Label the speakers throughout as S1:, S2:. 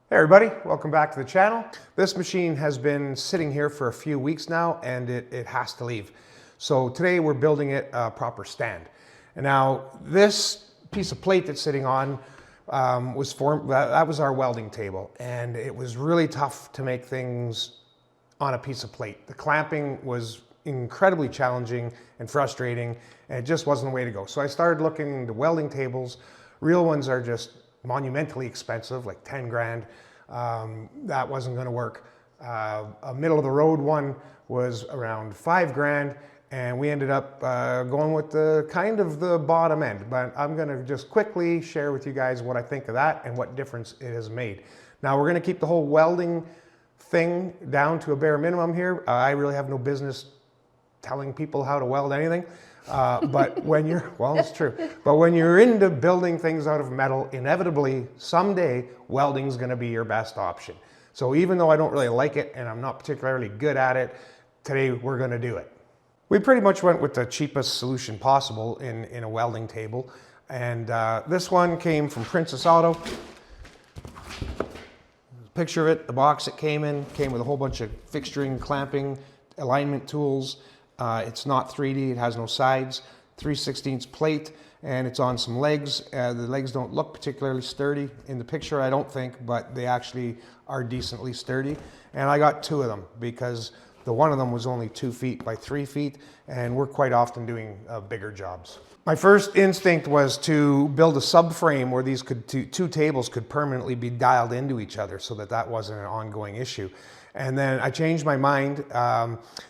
S1: Hey everybody, welcome back to the channel. This machine has been sitting here for a few weeks now and it has to leave. So today we're building it a proper stand. And now this piece of plate that's sitting on that was our welding table, and it was really tough to make things on a piece of plate. The clamping was incredibly challenging and frustrating, and it just wasn't the way to go. So I started looking into welding tables. Real ones are just monumentally expensive, like 10 grand. That wasn't going to work. A middle of the road one was around 5 grand, and we ended up going with the kind of the bottom end. But I'm going to just quickly share with you guys what I think of that and what difference it has made. Now we're going to keep the whole welding thing down to a bare minimum here. I really have no business telling people how to weld anything. But when you're, well, it's true. But when you're into building things out of metal, inevitably, someday, welding's gonna be your best option. So even though I don't really like it and I'm not particularly good at it, today we're gonna do it. We pretty much went with the cheapest solution possible in a welding table. And this one came from Princess Auto. Picture of it, the box it came with a whole bunch of fixturing, clamping, alignment tools. It's not 3D, it has no sides, 3/16 plate, and it's on some legs. The legs don't look particularly sturdy in the picture, I don't think, but they actually are decently sturdy. And I got 2 of them because the one of them was only 2 feet by 3 feet, and we're quite often doing bigger jobs. My first instinct was to build a subframe where these two tables could permanently be dialed into each other so that that wasn't an ongoing issue. And then I changed my mind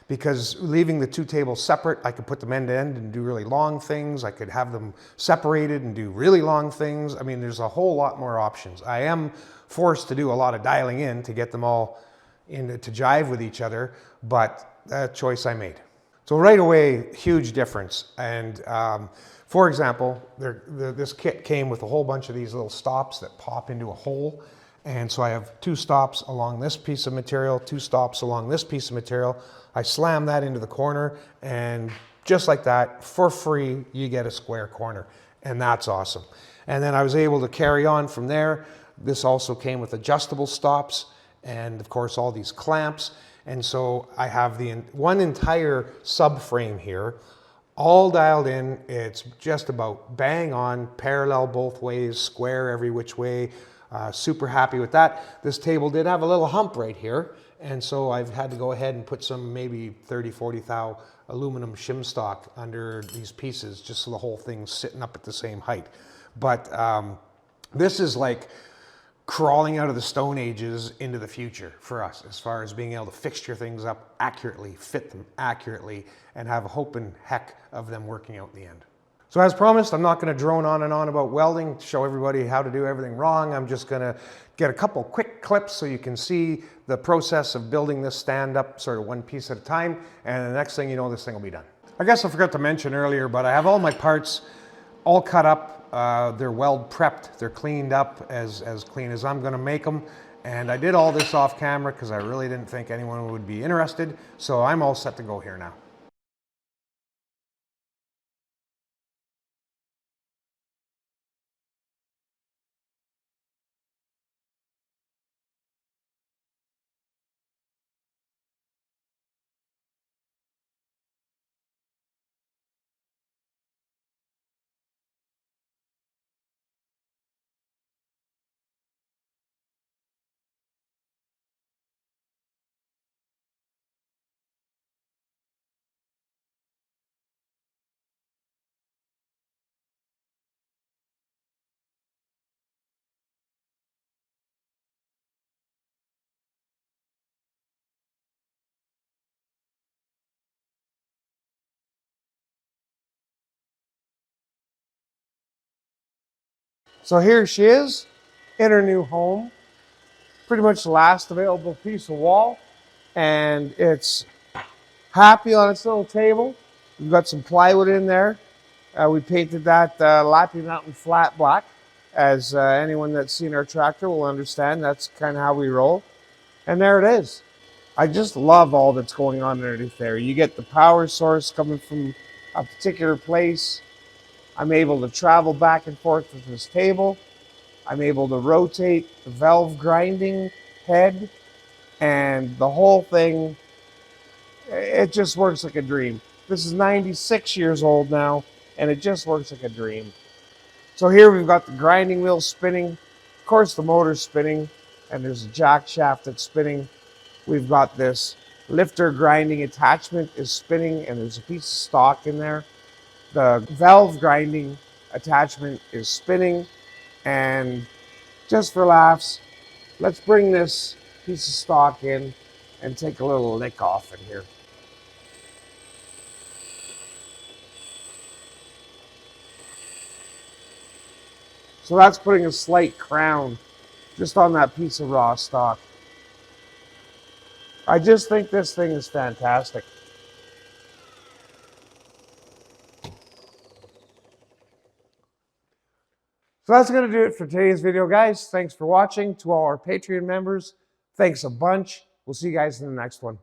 S1: because leaving the 2 tables separate, I could put them end to end and do really long things. I could have them separated and do really long things. I mean, there's a whole lot more options. I am forced to do a lot of dialing in to get them all to jive with each other, but that choice I made. So right away, huge difference. And for example, this kit came with a whole bunch of these little stops that pop into a hole. And so I have 2 stops along this piece of material, 2 stops along this piece of material. I slam that into the corner, and just like that, for free, you get a square corner. And that's awesome. And then I was able to carry on from there. This also came with adjustable stops and of course all these clamps. And so I have one entire subframe here, all dialed in. It's just about bang on, parallel both ways, square every which way. Super happy with that. This table did have a little hump right here, and so I've had to go ahead and put some maybe 30-40 thou aluminum shim stock under these pieces just so the whole thing's sitting up at the same height. But this is like crawling out of the Stone Ages into the future for us as far as being able to fixture things up accurately, fit them accurately, and have a hope and heck of them working out in the end. So as promised, I'm not going to drone on and on about welding to show everybody how to do everything wrong. I'm just going to get a couple quick clips so you can see the process of building this stand up sort of one piece at a time, and the next thing you know, this thing will be done. I guess I forgot to mention earlier, but I have all my parts all cut up. They're weld prepped. They're cleaned up as clean as I'm going to make them. And I did all this off camera because I really didn't think anyone would be interested. So I'm all set to go here now. So here she is in her new home. Pretty much the last available piece of wall. And it's happy on its little table. We've got some plywood in there. We painted that Lappy Mountain flat black. As anyone that's seen our tractor will understand, that's kind of how we roll. And there it is. I just love all that's going on underneath there. You get the power source coming from a particular place. I'm able to travel back and forth with this table. I'm able to rotate the valve grinding head, and the whole thing, it just works like a dream. This is 96 years old now, and it just works like a dream. So here we've got the grinding wheel spinning. Of course, the motor's spinning, and there's a jack shaft that's spinning. We've got this lifter grinding attachment is spinning, and there's a piece of stock in there. The valve grinding attachment is spinning, and just for laughs, let's bring this piece of stock in and take a little lick off in here. So that's putting a slight crown just on that piece of raw stock. I just think this thing is fantastic. So that's going to do it for today's video, guys. Thanks for watching. To all our Patreon members, thanks a bunch. We'll see you guys in the next one.